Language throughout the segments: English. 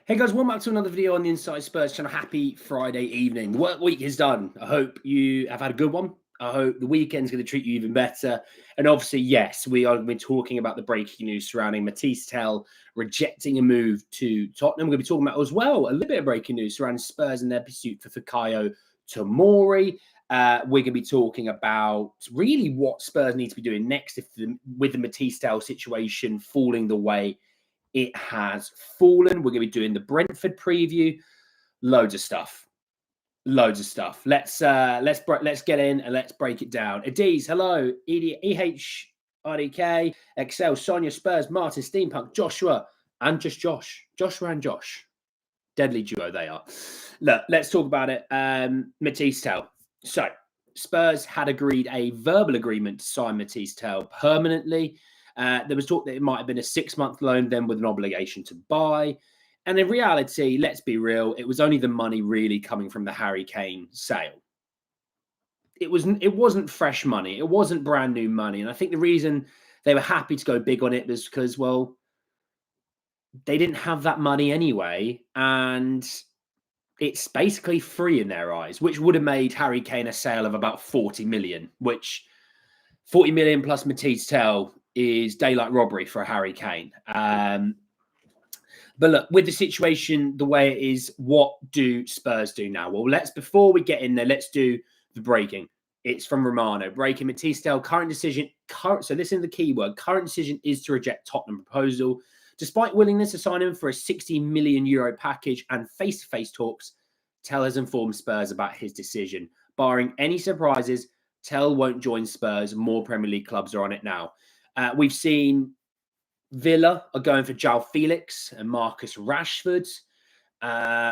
Hey guys, welcome back to another video on the Inside Spurs channel. Happy Friday evening. The work week is done. I hope you have had a good one. I hope the weekend's going to treat you even better. And obviously, yes, we are been talking about the breaking news surrounding Matisse Tell rejecting a move to Tottenham. We're going to be talking about as well a little bit of breaking news surrounding Spurs and their pursuit for Fikayo Tomori. We're going to be talking about really what Spurs need to be doing next with the Matisse Tell situation falling the way it has fallen. We're going to be doing the Brentford preview. Loads of stuff. Let's get in and let's break it down. Adiz, hello. EHRDK, Excel, Sonia, Spurs, Martin, Steampunk, Joshua, and just Josh. Joshua and Josh. Deadly duo they are. Look, let's talk about it. Matisse Tell. So, Spurs had agreed a verbal agreement to sign Matisse Tell permanently. There was talk that it might have been a 6-month loan, then with an obligation to buy. And in reality, let's be real, it was only the money really coming from the Harry Kane sale. It wasn't fresh money. It wasn't brand new money. And I think the reason they were happy to go big on it was because, well, they didn't have that money anyway. And it's basically free in their eyes, which would have made Harry Kane a sale of about 40 million, which 40 million plus Matisse Tell is daylight robbery for Harry Kane. But look, with the situation the way it is, what do Spurs do now? Well, before we get in there, let's do the breaking. It's from Romano. Breaking Matisse Tell, current decision. So this is the key word. Current decision is to reject Tottenham proposal. Despite willingness to sign him for a 60 million euro package and face-to-face talks, Tell has informed Spurs about his decision. Barring any surprises, Tell won't join Spurs. More Premier League clubs are on it now. We've seen Villa are going for João Felix and Marcus Rashford.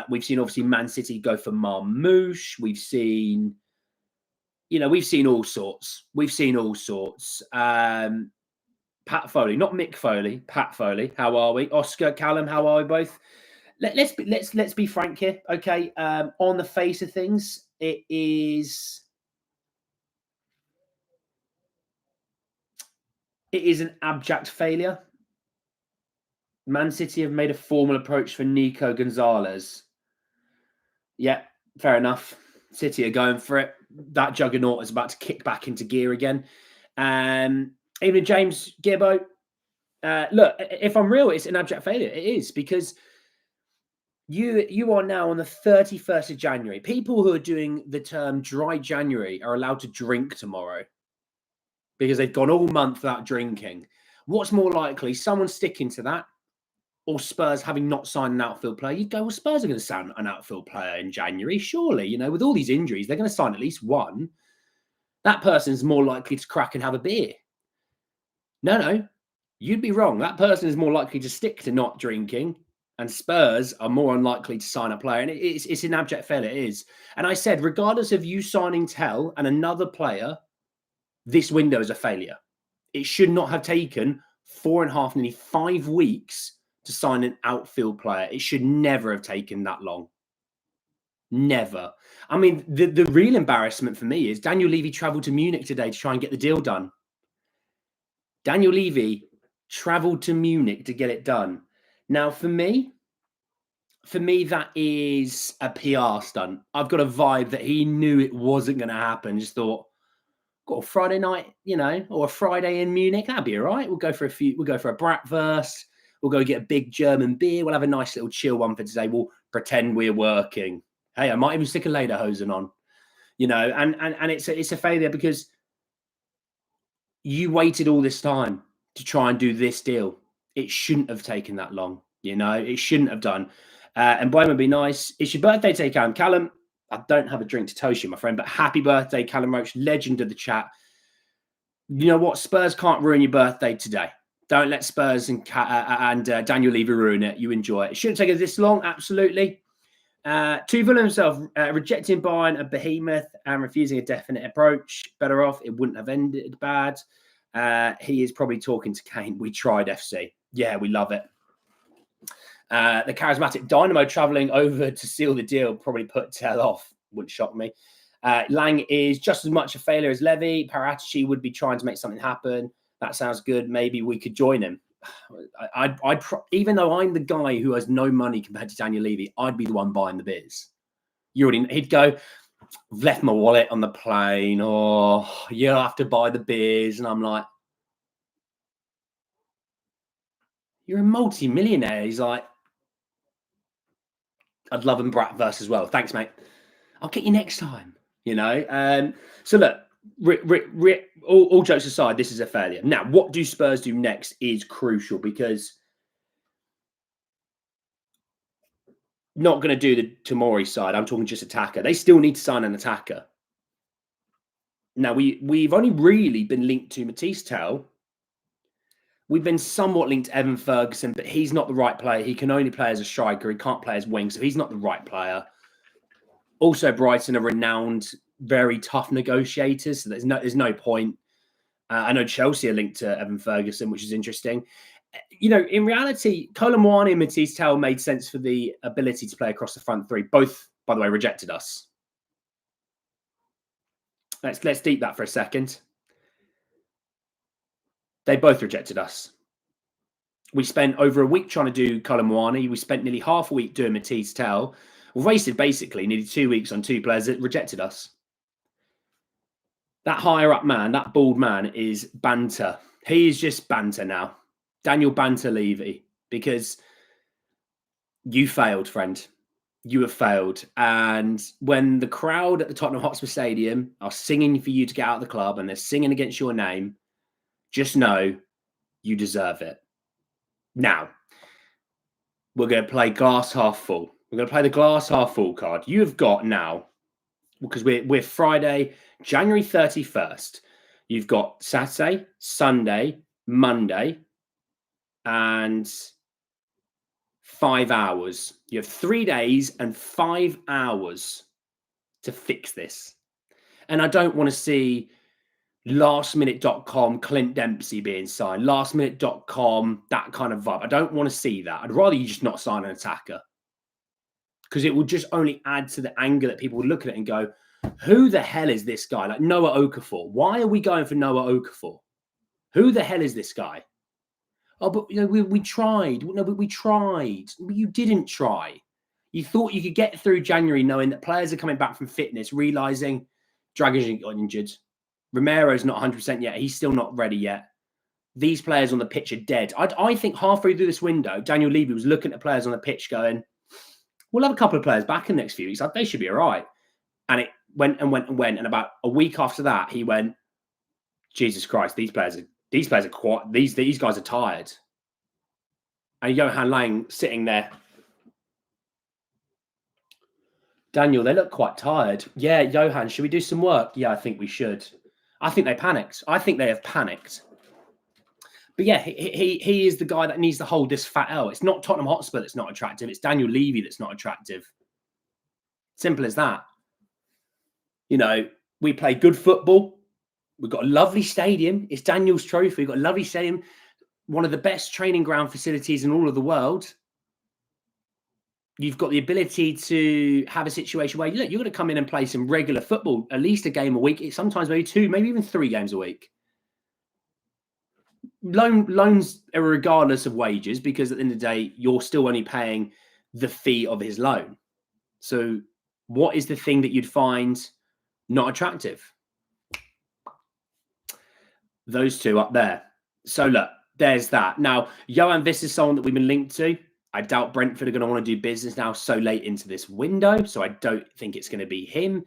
We've seen obviously Man City go for Marmoush. We've seen all sorts. Pat Foley, not Mick Foley. Pat Foley. How are we? Oscar, Callum, how are we both? Let's be frank here, okay? On the face of things, it is an abject failure. Man City have made a formal approach for Nico Gonzalez. Yeah, fair enough. City are going for it. That juggernaut is about to kick back into gear again. Even James Gibbo. Look, if I'm real, it's an abject failure. It is, because you are now on the 31st of January. People who are doing the term dry January are allowed to drink tomorrow because they've gone all month without drinking. What's more likely, someone sticking to that, or Spurs having not signed an outfield player? You'd go, well, Spurs are going to sign an outfield player in January, surely. With all these injuries, they're going to sign at least one. That person's more likely to crack and have a beer. No, you'd be wrong. That person is more likely to stick to not drinking, and Spurs are more unlikely to sign a player. And it's an abject failure, it is. And I said, regardless of you signing Tell and another player, this window is a failure. It should not have taken 4.5, nearly 5 weeks to sign an outfield player. It should never have taken that long. Never. I mean, the real embarrassment for me is Daniel Levy travelled to Munich today to try and get the deal done. Daniel Levy travelled to Munich to get it done. Now, for me, that is a PR stunt. I've got a vibe that he knew it wasn't going to happen. Just thought, got a Friday night, or a Friday in Munich. That'd be all right. We'll go for a bratwurst. We'll go get a big German beer. We'll have a nice little chill one for today. We'll pretend we're working. Hey, I might even stick a lederhosen on, and it's a failure because you waited all this time to try and do this deal. It shouldn't have taken that long. It shouldn't have done. And boy, would be nice. It's your birthday today, Callum. Callum, I don't have a drink to toast you, my friend, but happy birthday, Callum Roach, legend of the chat. You know what? Spurs can't ruin your birthday today. Don't let Spurs and Daniel Levy ruin it. You enjoy it. It shouldn't take us this long, absolutely. Tuchel himself rejecting Bayern, a behemoth, and refusing a definite approach. Better off. It wouldn't have ended bad. He is probably talking to Kane. We tried FC. Yeah, we love it. The charismatic Dynamo travelling over to seal the deal probably put Tell off. Wouldn't shock me. Lang is just as much a failure as Levy. Paratici would be trying to make something happen. That sounds good. Maybe we could join him. even though I'm the guy who has no money compared to Daniel Levy, I'd be the one buying the beers. He'd go, I've left my wallet on the plane, or you'll have to buy the beers. And I'm like, you're a multi-millionaire. He's like, I'd love and Bratverse as well. Thanks, mate. I'll get you next time, So look, all jokes aside, this is a failure. Now, what do Spurs do next is crucial, because not going to do the Tomori side. I'm talking just attacker. They still need to sign an attacker. Now, we've only really been linked to Matisse Tell. We've been somewhat linked to Evan Ferguson, but he's not the right player. He can only play as a striker. He can't play as wing, so he's not the right player. Also, Brighton are renowned, very tough negotiators, so there's no point. I know Chelsea are linked to Evan Ferguson, which is interesting. In reality, Kolo Muani and Matisse Tell made sense for the ability to play across the front three. Both, by the way, rejected us. Let's deep that for a second. They both rejected us. We spent over a week trying to do Kolo Muani. We spent nearly half a week doing Matisse Tell. We wasted basically nearly 2 weeks on two players that rejected us. That higher up man, that bald man, is banter. He is just banter now. Daniel Banter Levy, because you failed, friend. You have failed. And when the crowd at the Tottenham Hotspur Stadium are singing for you to get out of the club and they're singing against your name, just know you deserve it. Now, we're going to play glass half full. We're going to play the glass half full card. You have got now, because we're Friday, January 31st. You've got Saturday, Sunday, Monday, and 5 hours. You have 3 days and 5 hours to fix this. And I don't want to see lastminute.com Clint Dempsey being signed, lastminute.com, that kind of vibe. I don't want to see that. I'd rather you just not sign an attacker, because it will just only add to the anger that people will look at it and go, who the hell is this guy? Like Noah Okafor. Why are we going for Noah Okafor? Who the hell is this guy? Oh, but we tried. No, but we tried. But you didn't try. You thought you could get through January knowing that players are coming back from fitness, realizing Dragic got injured. Romero's not 100% yet. He's still not ready yet. These players on the pitch are dead. I think halfway through this window, Daniel Levy was looking at players on the pitch going, we'll have a couple of players back in the next few weeks. They should be all right. And it went and went and went. And about a week after that, he went, Jesus Christ, these players are quite, these guys are tired. And Johan Lang sitting there. Daniel, they look quite tired. Yeah, Johan, should we do some work? Yeah, I think we should. I think they panicked. I think they have panicked. But yeah, he is the guy that needs to hold this fat L. It's not Tottenham Hotspur that's not attractive. It's Daniel Levy that's not attractive. Simple as that. We play good football. We've got a lovely stadium. It's Daniel's Trophy. We've got a lovely stadium. One of the best training ground facilities in all of the world. You've got the ability to have a situation where, look, you're going to come in and play some regular football, at least a game a week, sometimes maybe 2, maybe even 3 games a week. Loans are regardless of wages, because at the end of the day, you're still only paying the fee of his loan. So what is the thing that you'd find not attractive? Those two up there. So look, there's that. Now, Johan Viss is someone that we've been linked to. I doubt Brentford are going to want to do business now so late into this window. So I don't think it's going to be him.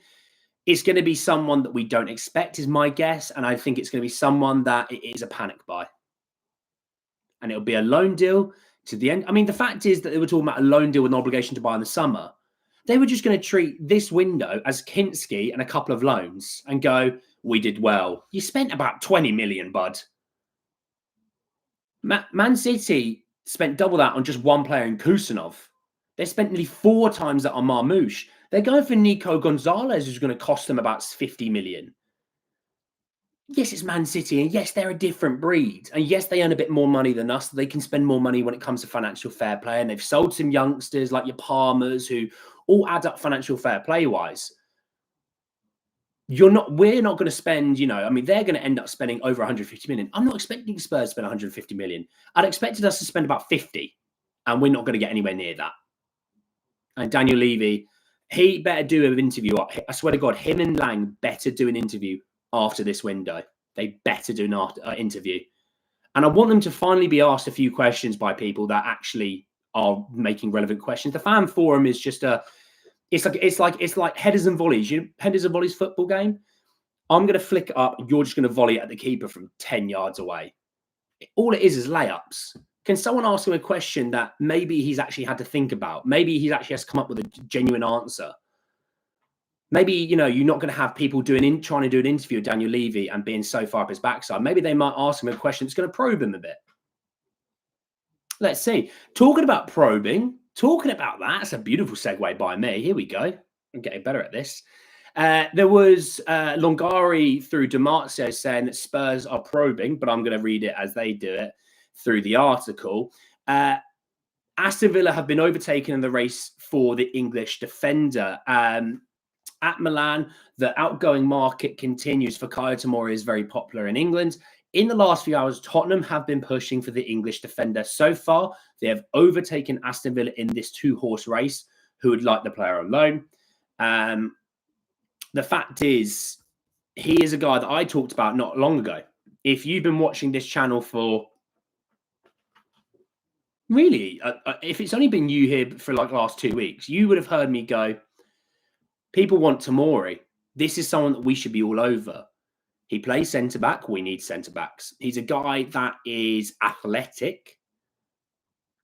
It's going to be someone that we don't expect, is my guess. And I think it's going to be someone that it is a panic buy. And it'll be a loan deal to the end. I mean, the fact is that they were talking about a loan deal with an obligation to buy in the summer. They were just going to treat this window as Kinski and a couple of loans and go, we did well. You spent about 20 million, bud. Man City spent double that on just one player in Kusanov. They spent nearly 4 times that on Marmoush. They're going for Nico Gonzalez, who's going to cost them about 50 million. Yes, it's Man City, and yes, they're a different breed. And yes, they earn a bit more money than us. So they can spend more money when it comes to financial fair play. And they've sold some youngsters like your Palmers, who all add up financial fair play-wise. we're not going to spend, they're going to end up spending over 150 million. I'm not expecting Spurs to spend 150 million. I'd expected us to spend about 50, and we're not going to get anywhere near that. And Daniel Levy, he better do an interview. I swear to God, him and Lang better do an interview after this window. They better do an interview. And I want them to finally be asked a few questions by people that actually are making relevant questions. The fan forum is just it's like headers and volleys. Headers and volleys football game. I'm going to flick it up. You're just going to volley at the keeper from 10 yards away. All it is layups. Can someone ask him a question that maybe he's actually had to think about? Maybe he actually has to come up with a genuine answer. Maybe, you're not going to have people trying to do an interview with Daniel Levy and being so far up his backside. Maybe they might ask him a question that's going to probe him a bit. Let's see. Talking about probing, talking about that, that's a beautiful segue by me. Here we go. I'm getting better at this. There was Longari through DiMarzio saying that Spurs are probing, but I'm going to read it as they do it through the article. Aston Villa have been overtaken in the race for the English defender. At Milan, the outgoing market continues for Tomori is very popular in England. In the last few hours, Tottenham have been pushing for the English defender. So far, they have overtaken Aston Villa in this two-horse race, who would like the player on loan. The fact is, he is a guy that I talked about not long ago. If you've been watching this channel for really, if it's only been you here for like last 2 weeks, you would have heard me go, people want Tomori. This is someone that we should be all over. He plays centre-back. We need centre-backs. He's a guy that is athletic,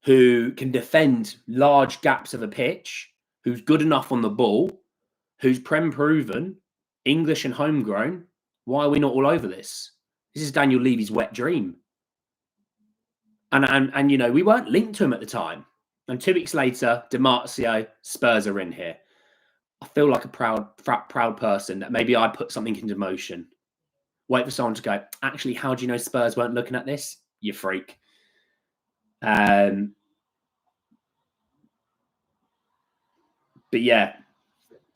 who can defend large gaps of a pitch, who's good enough on the ball, who's proven, English and homegrown. Why are we not all over this? This is Daniel Levy's wet dream. And we weren't linked to him at the time. And 2 weeks later, DiMarzio, Spurs are in here. I feel like a proud person that maybe I put something into motion. Wait for someone to go, actually, how do you know Spurs weren't looking at this? You freak. But yeah,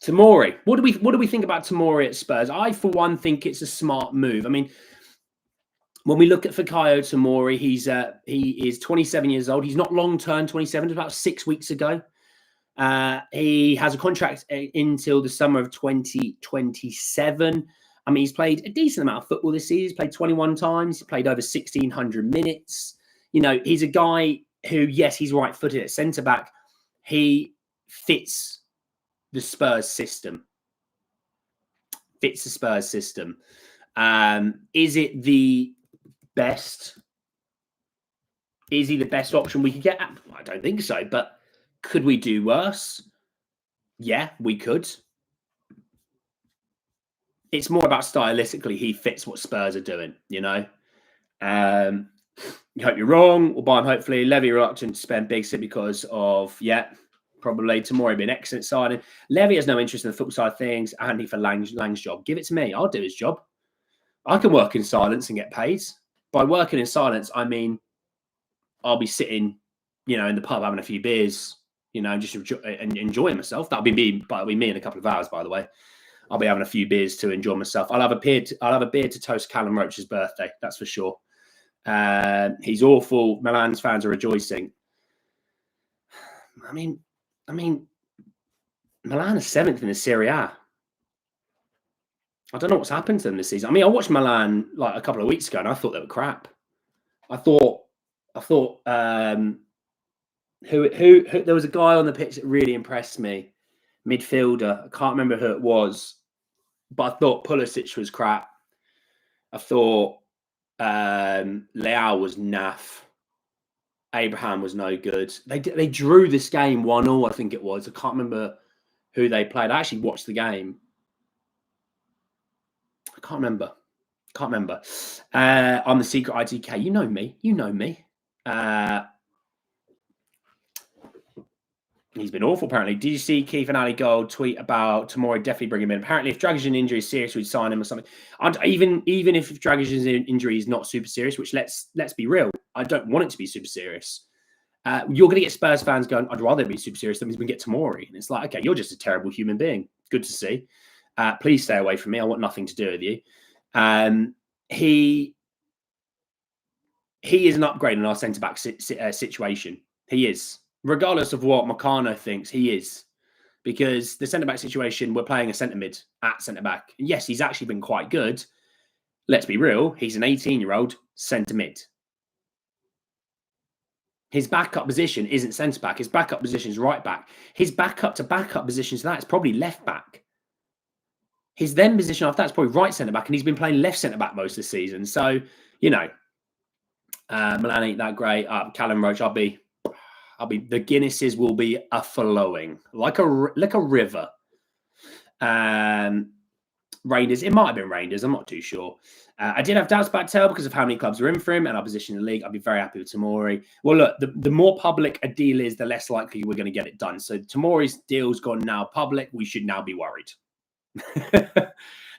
Tomori. What do we think about Tomori at Spurs? I, for one, think it's a smart move. I mean, when we look at Fikayo Tomori, he is 27 years old. He's not long-term 27. It was about 6 weeks ago. He has a contract until the summer of 2027. I mean, he's played a decent amount of football this season. He's played 21 times. He's played over 1,600 minutes. He's a guy who, yes, he's right-footed at centre-back. He fits the Spurs system. Is it the best? Is he the best option we could get? I don't think so, but could we do worse? Yeah, we could. It's more about stylistically, he fits what Spurs are doing, You hope you're wrong. We'll buy him, hopefully. Levy reluctant to spend big because of, probably Tomori being an excellent signing. Levy has no interest in the football side of things. Andy for Lang's job. Give it to me. I'll do his job. I can work in silence and get paid. By working in silence, I mean I'll be sitting, in the pub having a few beers, just enjoying myself. That'll be me in a couple of hours, by the way. I'll be having a few beers to enjoy myself. I'll have a beer to toast Callum Roach's birthday. That's for sure. He's awful. Milan's fans are rejoicing. I mean, Milan is 7th in the Serie A. I don't know what's happened to them this season. I mean, I watched Milan like a couple of weeks ago, and I thought they were crap. I thought who there was a guy on the pitch that really impressed me, midfielder. I can't remember who it was, but I thought Pulisic was crap. I thought Leao was naff. Abraham was no good. They drew this game 1-1, I think it was. I can't remember who they played. I actually watched the game. I can't remember. I'm the secret ITK. You know me. He's been awful, apparently. Did you see Keith and Ali Gold tweet about Tomori definitely bring him in? Apparently, if Dragić's injury is serious, we'd sign him or something. And even if Dragić's injury is not super serious, which let's be real, I don't want it to be super serious. You're going to get Spurs fans going, I'd rather it be super serious than we can get Tomori. And it's like, okay, you're just a terrible human being. Good to see. Please stay away from me. I want nothing to do with you. He is an upgrade in our centre-back situation. He is. Regardless of what Meccano thinks, he is. Because the centre-back situation, we're playing a centre-mid at centre-back. Yes, he's actually been quite good. Let's be real. He's an 18-year-old centre-mid. His backup position isn't centre-back. His backup position is right-back. His backup to backup position to that is probably left-back. His then position after that is probably right centre-back, and he's been playing left centre-back most of the season. So, you know, Milan ain't that great. Callum Roach, I'll be the Guinnesses will be a flowing like a river. Rangers, it might have been Rangers. I'm not too sure. I did have doubts about Tell because of how many clubs are in for him and our position in the league. I'd be very happy with Tomori. Well, look, the more public a deal is, the less likely we're going to get it done. So Tomori's deal's gone now public. We should now be worried.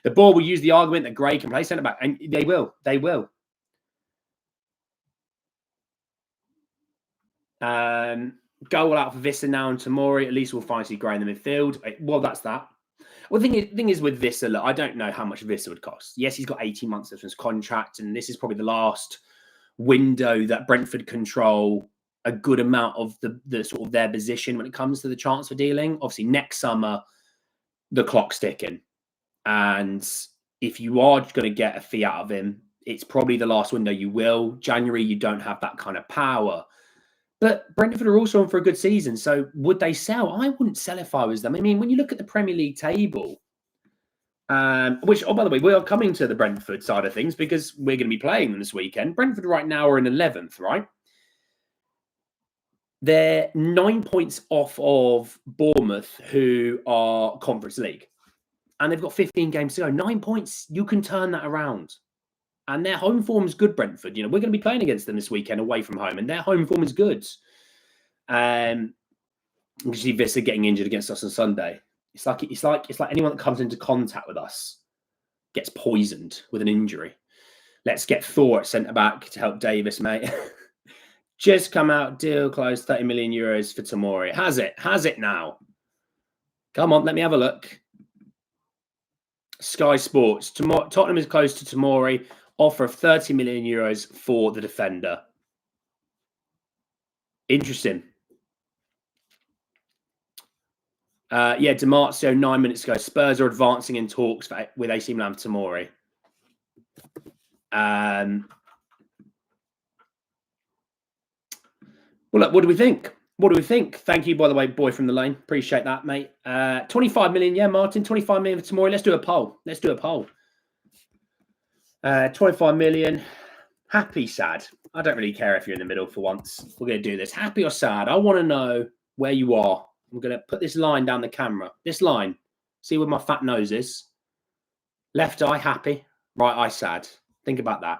The board will use the argument that Gray can play centre back, and they will. They will. Go all out for Vissa now and Tomori. At least we'll finally see Gray in the midfield. Well, that's that. Well, the thing is with Vissa, look, I don't know how much Vissa would cost. Yes, he's got 18 months of his contract, and this is probably the last window that Brentford control a good amount of the sort of their position when it comes to the transfer dealing. Obviously, next summer, the clock's ticking. And if you are going to get a fee out of him, it's probably the last window you will. January, you don't have that kind of power. But Brentford are also on for a good season. So would they sell? I wouldn't sell if I was them. I mean, when you look at the Premier League table, which, oh, by the way, we are coming to the Brentford side of things because we're going to be playing them this weekend. Brentford right now are in 11th, right? They're 9 points off of Bournemouth, who are Conference League. And they've got 15 games to go. 9 points, you can turn that around. And their home form is good, Brentford. You know, we're going to be playing against them this weekend away from home, and their home form is good. You see Vissa getting injured against us on Sunday. It's like anyone that comes into contact with us gets poisoned with an injury. Let's get Thor at centre back to help Davis, mate. Just come out, deal close, 30 million euros for Tomori. Has it now? Come on, let me have a look. Sky Sports. Tottenham is close to Tomori. Offer of 30 million euros for the defender. Interesting. Yeah, DiMarzio 9 minutes ago. Spurs are advancing in talks with AC Milan for Tomori. Well, look, what do we think? What do we think? Thank you, by the way, boy from the lane. Appreciate that, mate. 25 million, yeah, Martin. 25 million for Tomori. Let's do a poll. 25 million. Happy, sad. I don't really care if you're in the middle for once. We're going to do this. Happy or sad? I want to know where you are. I'm going to put this line down the camera. This line. See where my fat nose is. Left eye, happy. Right eye, sad. Think about that.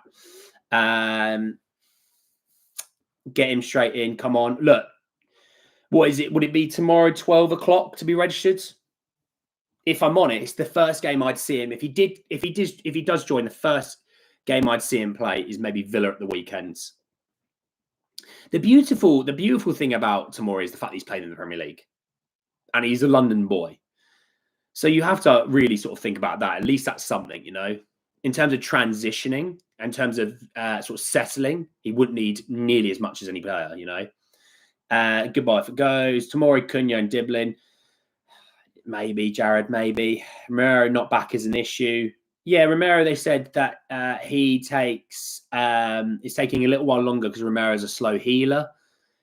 Get him straight in. Come on. Look. What is it? Would it be tomorrow, 12 o'clock to be registered? If I'm honest, the first game I'd see him, if he does join, the first game I'd see him play is maybe Villa at the weekends. The beautiful thing about Tomori is the fact that he's played in the Premier League. And he's a London boy. So you have to really sort of think about that. At least that's something, you know. In terms of transitioning, in terms of sort of settling, he wouldn't need nearly as much as any player, you know. Goodbye if it goes. Tomori, Cunha and Diblin. Maybe, Jared, maybe. Romero not back is an issue. Yeah, Romero, they said that it's taking a little while longer because Romero's a slow healer.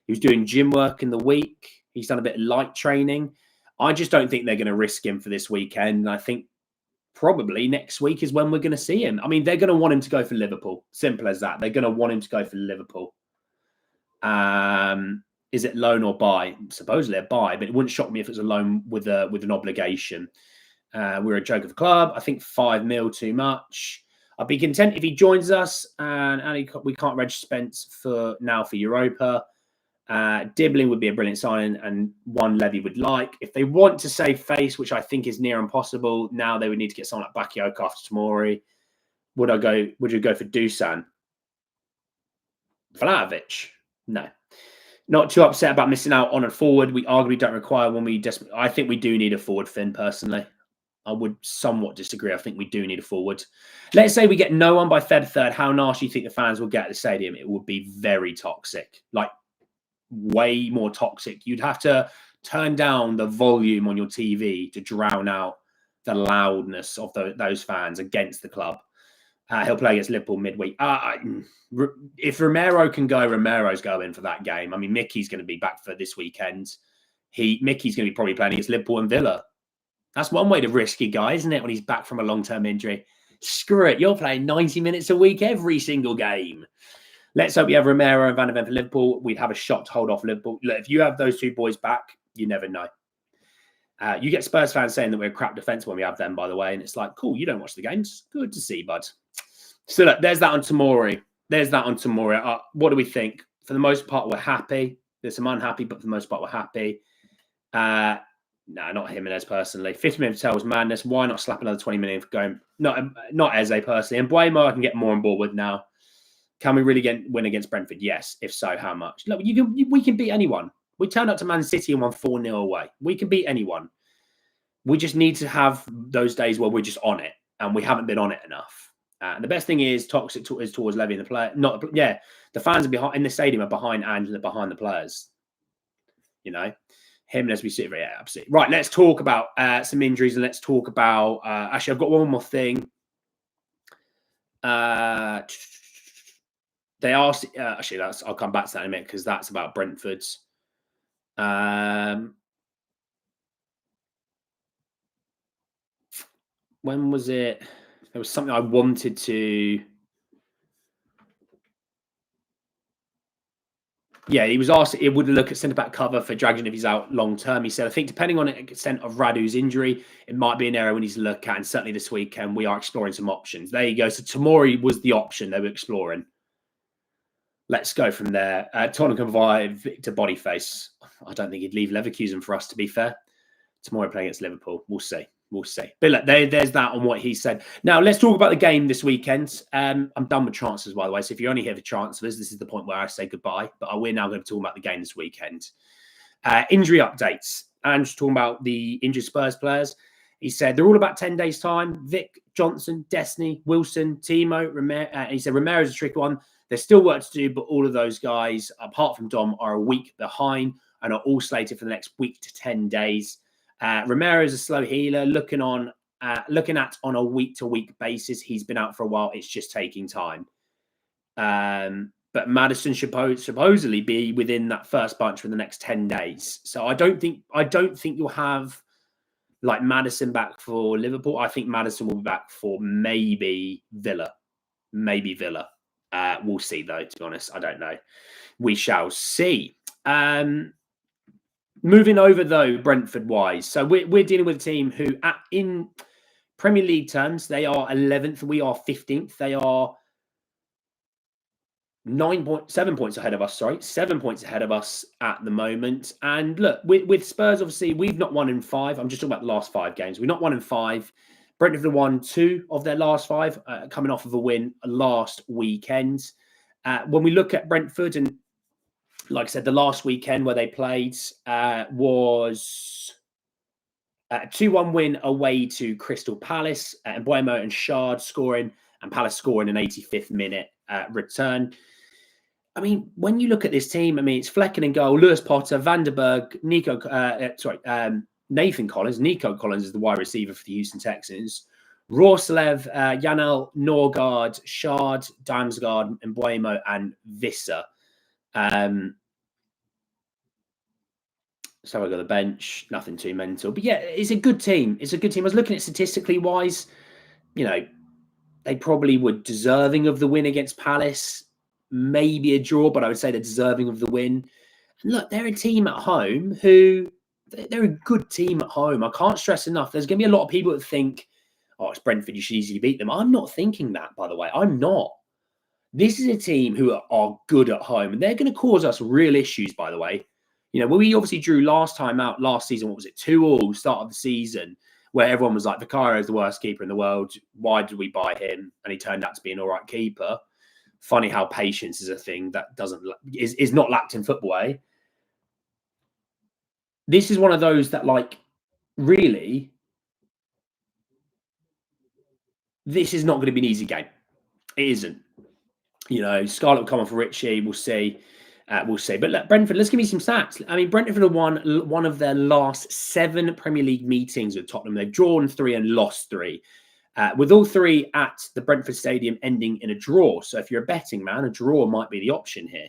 He was doing gym work in the week. He's done a bit of light training. I just don't think they're going to risk him for this weekend. And I think probably next week is when we're going to see him. I mean, they're going to want him to go for Liverpool. Simple as that. They're going to want him to go for Liverpool. Is it loan or buy? Supposedly a buy, but it wouldn't shock me if it was a loan with an obligation. We're a joke of a club. I think 5 mil too much. I'd be content if he joins us, and we can't register Spence for Europa. Dibbling would be a brilliant signing, and one Levy would like. If they want to save face, which I think is near impossible, now they would need to get someone like Bakayoko after Tomori. Would you go for Dusan? Vlahovic? No. Not too upset about missing out on a forward. We arguably don't require one. I think we do need a forward, Finn, personally. I would somewhat disagree. I think we do need a forward. Let's say we get no one by Feb 3rd. How nasty do you think the fans will get at the stadium? It would be very toxic, like way more toxic. You'd have to turn down the volume on your TV to drown out the loudness of those fans against the club. He'll play against Liverpool midweek. If Romero can go, Romero's going for that game. I mean, Mickey's going to be back for this weekend. Mickey's going to be probably playing against Liverpool and Villa. That's one way to risk it, guy, isn't it? When he's back from a long-term injury. Screw it. You're playing 90 minutes a week every single game. Let's hope you have Romero and Van de Ven for Liverpool. We'd have a shot to hold off Liverpool. Look, if you have those two boys back, you never know. You get Spurs fans saying that we're a crap defence when we have them, by the way. And it's like, cool, you don't watch the games. Good to see, bud. So look, there's that on Tomori. What do we think? For the most part, we're happy. There's some unhappy, but for the most part, we're happy. No, not Jimenez personally. 50 million for was madness. Why not slap another 20 million for going? Not Eze personally. And Buemo, I can get more on board with now. Can we really win against Brentford? Yes. If so, how much? Look, we can beat anyone. We turned up to Man City and won 4-0 away. We can beat anyone. We just need to have those days where we're just on it, and we haven't been on it enough. And the best thing is toxic is towards Levy and the player. The fans are behind in the stadium are behind Ange and they're behind the players. You know, him as we sit here, absolutely right. Let's talk about some injuries and let's talk about. Actually, I've got one more thing. They asked. Actually, I'll come back to that in a minute because that's about Brentford's. When was it? There was something I wanted to. Yeah, he was asked. It would look at centre back cover for Dragon if he's out long term. He said, I think depending on the extent of Radu's injury, it might be an area we need to look at. And certainly this weekend, we are exploring some options. There you go. So Tomori was the option they were exploring. Let's go from there. Tottenham can provide Victor Boniface. I don't think he'd leave Leverkusen for us, to be fair. Tomorrow playing against Liverpool. We'll see. We'll see. But look, there's that on what he said. Now, let's talk about the game this weekend. I'm done with transfers, by the way. So if you're only here for transfers, this is the point where I say goodbye. But we're now going to talk about the game this weekend. Injury updates. I'm just talking about the injured Spurs players. He said they're all about 10 days' time. Vic, Johnson, Destiny, Wilson, Timo, Romero. He said Romero's a tricky one. There's still work to do, but all of those guys, apart from Dom, are a week behind and are all slated for the next week to 10 days. Romero is a slow healer. Looking at on a week-to-week basis, he's been out for a while. It's just taking time. But Maddison should supposedly be within that first bunch for the next 10 days. So I don't think you'll have like Maddison back for Liverpool. I think Maddison will be back for maybe Villa. We'll see though, to be honest. I don't know. We shall see. Moving over though, Brentford wise. So we're dealing with a team who in Premier League terms, they are 11th. We are 15th. They are 7 points ahead of us. Sorry, 7 points ahead of us at the moment. And look, with Spurs, obviously, we've not won in 5. I'm just talking about the last 5 games. We've not won in 5. Brentford have won 2 of their last 5, coming off of a win last weekend. When we look at Brentford, and like I said, the last weekend where they played was a 2-1 win away to Crystal Palace, and Buemo and Shard scoring, and Palace scoring an 85th minute return. I mean, when you look at this team, I mean, it's Flecken in goal, Lewis Potter, Vanderberg, Nathan Collins. Nico Collins is the wide receiver for the Houston Texans. Rorslev, Janel, Norgard, Shard, Damsgaard, and Buemo and Visser. So I got the bench, nothing too mental. But yeah, it's a good team. I was looking at statistically wise, you know, they probably were deserving of the win against Palace. Maybe a draw, but I would say they're deserving of the win. And look, they're a team at home they're a good team at home. I can't stress enough. There's going to be a lot of people that think, oh, it's Brentford, you should easily beat them. I'm not thinking that, by the way. I'm not. This is a team who are good at home, and they're going to cause us real issues, by the way. You know, we obviously drew last season, what was it, 2-2, start of the season, where everyone was like, Vicario is the worst keeper in the world. Why did we buy him? And he turned out to be an all right keeper. Funny how patience is a thing that is not lacked in football, eh? This is one of those that, like, really, this is not going to be an easy game. It isn't. You know, Scarlett will come on for Richie. We'll see. We'll see. But look, Brentford, let's give me some stats. I mean, Brentford have won one of their last 7 Premier League meetings with Tottenham. They've drawn 3 and lost 3. With all 3 at the Brentford Stadium ending in a draw. So if you're a betting man, a draw might be the option here.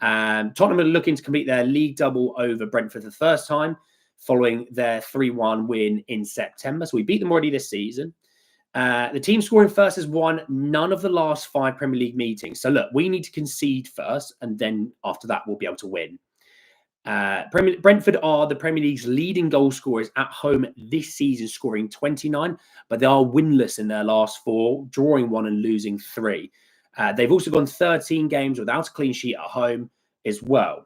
Tottenham are looking to complete their league double over Brentford for the first time following their 3-1 win in September. So we beat them already this season. The team scoring first has won none of the last 5 Premier League meetings. So look, we need to concede first, and then after that, we'll be able to win. Brentford are the Premier League's leading goal scorers at home this season, scoring 29, but they are winless in their last 4, drawing 1 and losing 3. They've also gone 13 games without a clean sheet at home as well.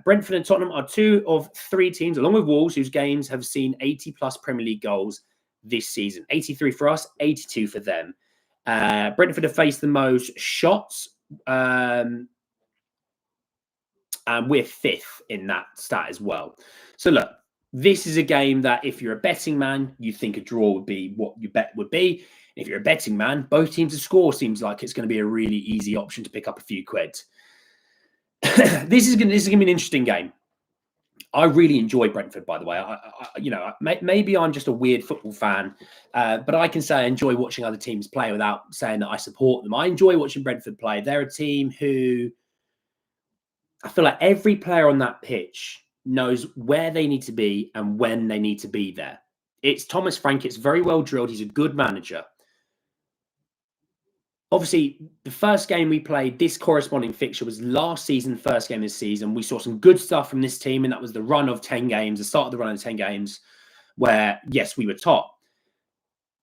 Brentford and Tottenham are 2 of 3 teams, along with Wolves, whose games have seen 80-plus Premier League goals this season. 83 for us, 82 for them. Brentford have faced the most shots, and we're 5th in that stat as well. So look, this is a game that if you're a betting man, you think a draw would be what you bet would be. If you're a betting man, both teams to score seems like it's going to be a really easy option to pick up a few quid. This is going to be an interesting game. I really enjoy Brentford, by the way. Maybe I'm just a weird football fan, but I can say I enjoy watching other teams play without saying that I support them. I enjoy watching Brentford play. They're a team who I feel like every player on that pitch knows where they need to be and when they need to be there. It's Thomas Frank. It's very well drilled. He's a good manager. Obviously, the first game we played, this corresponding fixture was last season, first game of the season. We saw some good stuff from this team, and that was the run of 10 games, the start of the run of 10 games, where, yes, we were top.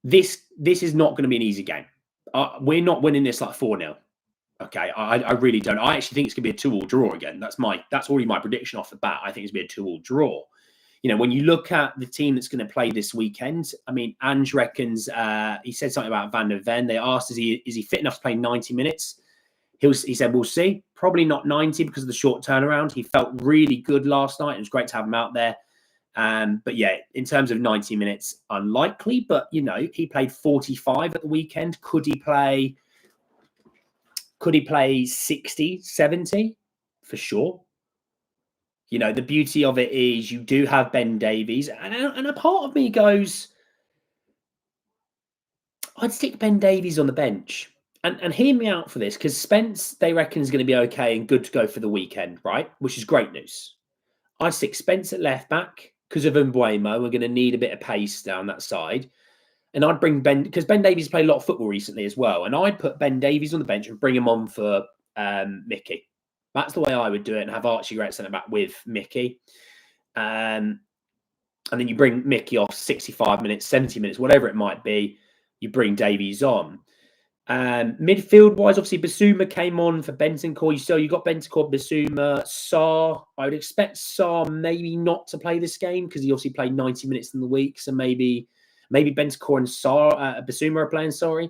This is not going to be an easy game. We're not winning this like 4-0. Okay, I really don't. I actually think it's going to be a 2-2 draw again. That's already my prediction off the bat. I think it's going to be a 2-2 draw. You know, when you look at the team that's going to play this weekend, I mean, Ange reckons, he said something about Van der Ven. They asked, is he fit enough to play 90 minutes? He said, we'll see. Probably not 90 because of the short turnaround. He felt really good last night. It was great to have him out there. But yeah, in terms of 90 minutes, unlikely. But, you know, he played 45 at the weekend. Could he play 60, 70? For sure. You know, the beauty of it is you do have Ben Davies. And a part of me goes, I'd stick Ben Davies on the bench. And hear me out for this, because Spence, they reckon, is going to be okay and good to go for the weekend, right? Which is great news. I'd stick Spence at left back because of Mbuemo. We're going to need a bit of pace down that side. And I'd bring Ben, because Ben Davies played a lot of football recently as well. And I'd put Ben Davies on the bench and bring him on for Mickey. That's the way I would do it, and have Archie Grant centre back with Mickey. And then you bring Mickey off 65 minutes, 70 minutes, whatever it might be. You bring Davies on. Midfield-wise, obviously, Basuma came on for Bentancur. So you got Bentancur, Basuma, Sarr. I would expect Sarr maybe not to play this game because he obviously played 90 minutes in the week. So maybe Bentancur and Basuma are playing, sorry.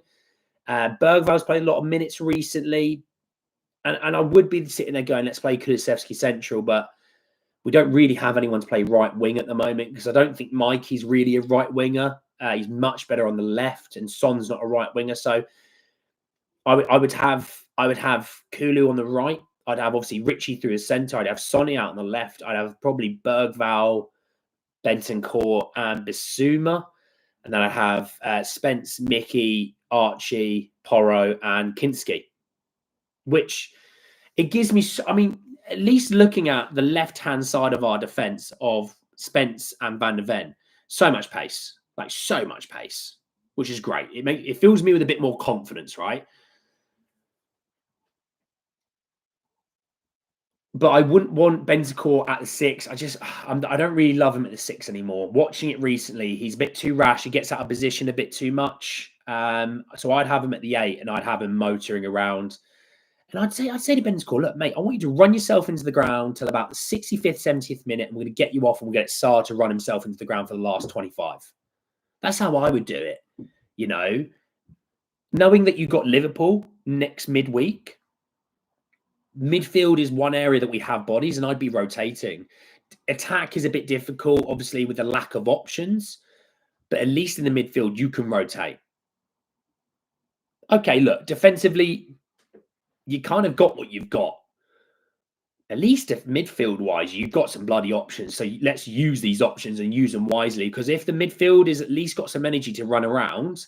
Bergval's played a lot of minutes recently. And I would be sitting there going, let's play Kulusevski central, but we don't really have anyone to play right wing at the moment because I don't think Mikey's really a right winger. He's much better on the left, and Son's not a right winger. So I would have Kulu on the right. I'd have obviously Richie through his centre. I'd have Sonny out on the left. I'd have probably Bergval, Bentancur, and Basuma. And then I'd have Spence, Mickey, Archie, Porro, and Kinski. Which it gives me, I mean, at least looking at the left-hand side of our defence of Spence and Van der Ven, so much pace, which is great. It fills me with a bit more confidence, right? But I wouldn't want Bentancur at the 6. I don't really love him at the 6 anymore. Watching it recently, he's a bit too rash. He gets out of position a bit too much. So I'd have him at the 8, and I'd have him motoring around. And I'd say to Bentancur, look, mate, I want you to run yourself into the ground till about the 65th, 70th minute, and we're going to get you off, and we'll get Sarr to run himself into the ground for the last 25. That's how I would do it, you know. Knowing that you've got Liverpool next midweek, midfield is one area that we have bodies, and I'd be rotating. Attack is a bit difficult, obviously, with the lack of options, but at least in the midfield, you can rotate. Okay, look, defensively, you kind of got what you've got. At least if midfield-wise, you've got some bloody options. So let's use these options and use them wisely. Because if the midfield is at least got some energy to run around,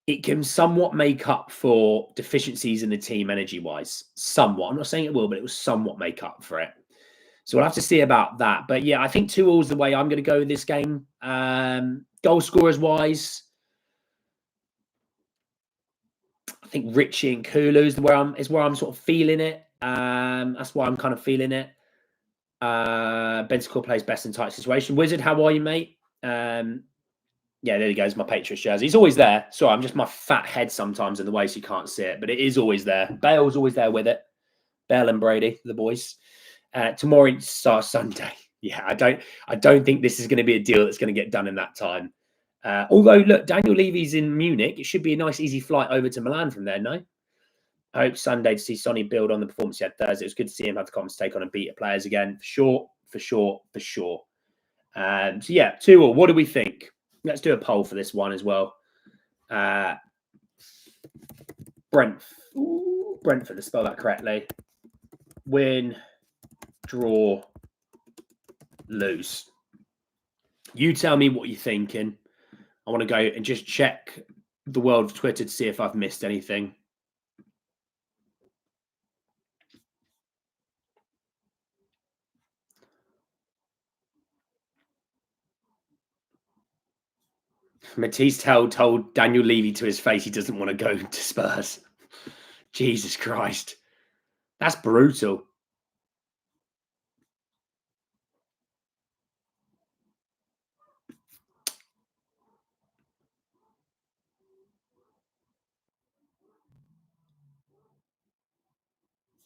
it can somewhat make up for deficiencies in the team energy-wise. Somewhat. I'm not saying it will, but it will somewhat make up for it. So we'll have to see about that. But yeah, I think 2-2 is the way I'm going to go with this game. Goal scorers-wise, I think Richie and Kulu is where I'm sort of feeling it. That's why I'm kind of feeling it. Bentacle plays best in tight situation. Wizard, how are you, mate? Yeah, there he goes. My Patriots jersey. He's always there. Sorry, I'm just my fat head sometimes in the way so you can't see it, but it is always there. Bale's always there with it. Bale and Brady, the boys. Tomorrow starts Sunday. Yeah, I don't think this is going to be a deal that's going to get done in that time. Although, look, Daniel Levy's in Munich. It should be a nice, easy flight over to Milan from there, no? I hope Sunday to see Sonny build on the performance he had Thursday. It was good to see him have the confidence to take on and beat players again. For sure. So, yeah, 2-2. What do we think? Let's do a poll for this one as well. Brentford, to spell that correctly. Win, draw, lose. You tell me what you're thinking. I want to go and just check the world of Twitter to see if I've missed anything. Matisse told Daniel Levy to his face he doesn't want to go to Spurs. Jesus Christ. That's brutal.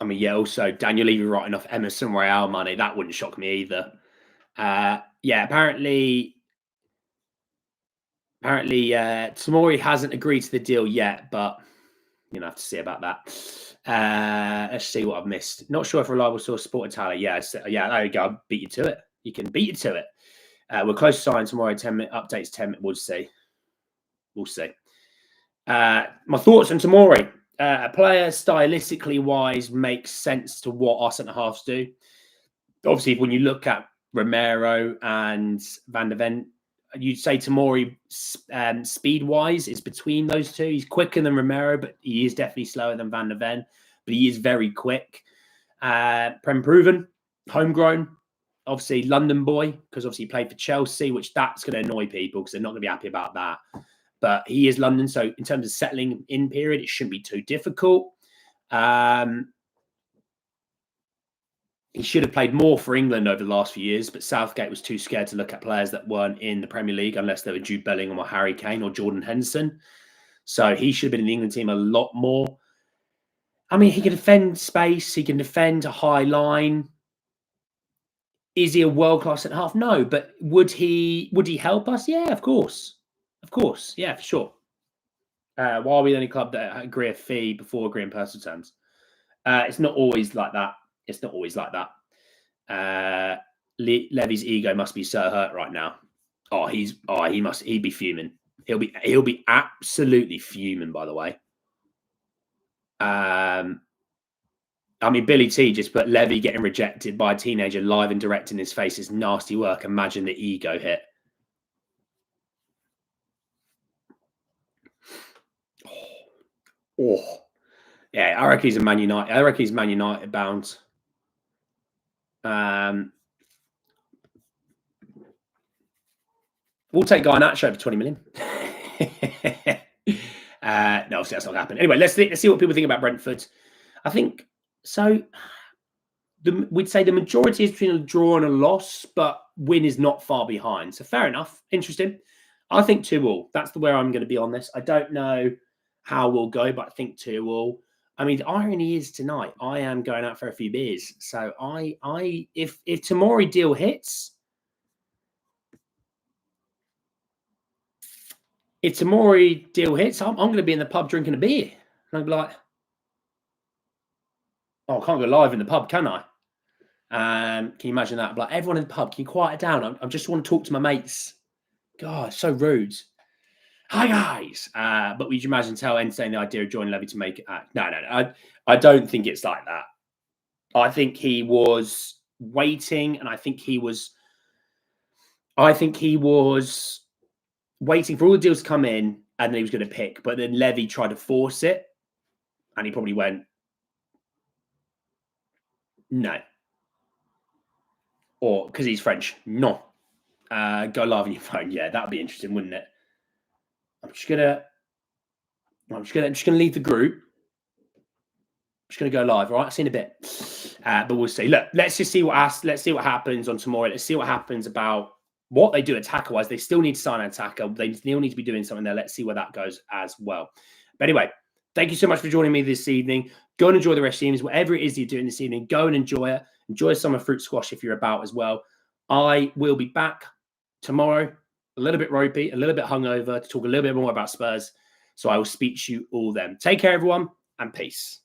I mean, yeah, also Daniel Levy writing off Emerson Royale money. That wouldn't shock me either. Yeah, apparently Tomori hasn't agreed to the deal yet, but you know, have to see about that. Let's see what I've missed. Not sure if reliable source Sport Italia. Yeah, there you go. I'll beat you to it. You can beat you to it. We're close to signing tomorrow. 10-minute updates. 10-minute. We'll see. My thoughts on Tomori. A player stylistically wise makes sense to what our centre halves do. Obviously, when you look at Romero and Van der Ven, you'd say Tomori, speed wise, is between those two. He's quicker than Romero, but he is definitely slower than Van der Ven. But he is very quick. Prem proven, homegrown, obviously London boy, because obviously he played for Chelsea, which that's going to annoy people because they're not going to be happy about that. But he is London, so in terms of settling in period, it shouldn't be too difficult. He should have played more for England over the last few years, but Southgate was too scared to look at players that weren't in the Premier League unless they were Jude Bellingham or Harry Kane or Jordan Henderson. So he should have been in the England team a lot more. I mean, he can defend space. He can defend a high line. Is he a world-class centre half? No, but would he help us? Yeah, of course. Yeah, for sure. Why are we the only club that agree a fee before agreeing personal terms? It's not always like that. Levy's ego must be so hurt right now. He'd be fuming. He'll be absolutely fuming, by the way. I mean, Billy T just put Levy getting rejected by a teenager live and direct in his face is nasty work. Imagine the ego hit. Oh. Yeah, I reckon he's a Man United. I reckon he's Man United bound. We'll take Garnacho for 20 million. No, obviously that's not happening. Anyway, let's see what people think about Brentford. I think so. We'd say the majority is between a draw and a loss, but win is not far behind. So fair enough. Interesting. I think 2-2. That's where I'm going to be on this. I don't know how we'll go, but I think 2-2. I mean, the irony is tonight I am going out for a few beers. So if Tomori deal hits, I'm going to be in the pub drinking a beer. And I'll be like, oh, I can't go live in the pub, can I? Can you imagine that? Like, everyone in the pub, can you quiet it down? I just want to talk to my mates. God, so rude. Hi guys. But would you imagine how entertaining the idea of joining Levy to make it act? No. I don't think it's like that. I think he was waiting, and I think he was waiting for all the deals to come in, and then he was going to pick. But then Levy tried to force it, and he probably went, no. Or because he's French, no. Go live on your phone. Yeah, that'd be interesting, wouldn't it? I'm just gonna leave the group. I'm just gonna go live. All right, I'll see you in a bit. But we'll see. Look, let's see what happens on Tomori. Let's see what happens about what they do attacker wise. They still need to sign an attacker. They still need to be doing something there. Let's see where that goes as well. But anyway, thank you so much for joining me this evening. Go and enjoy the rest of the evenings. Whatever it is you're doing this evening, go and enjoy it. Enjoy summer fruit squash if you're about as well. I will be back tomorrow, a little bit ropey, a little bit hungover, to talk a little bit more about Spurs. So I will speak to you all then. Take care, everyone, and peace.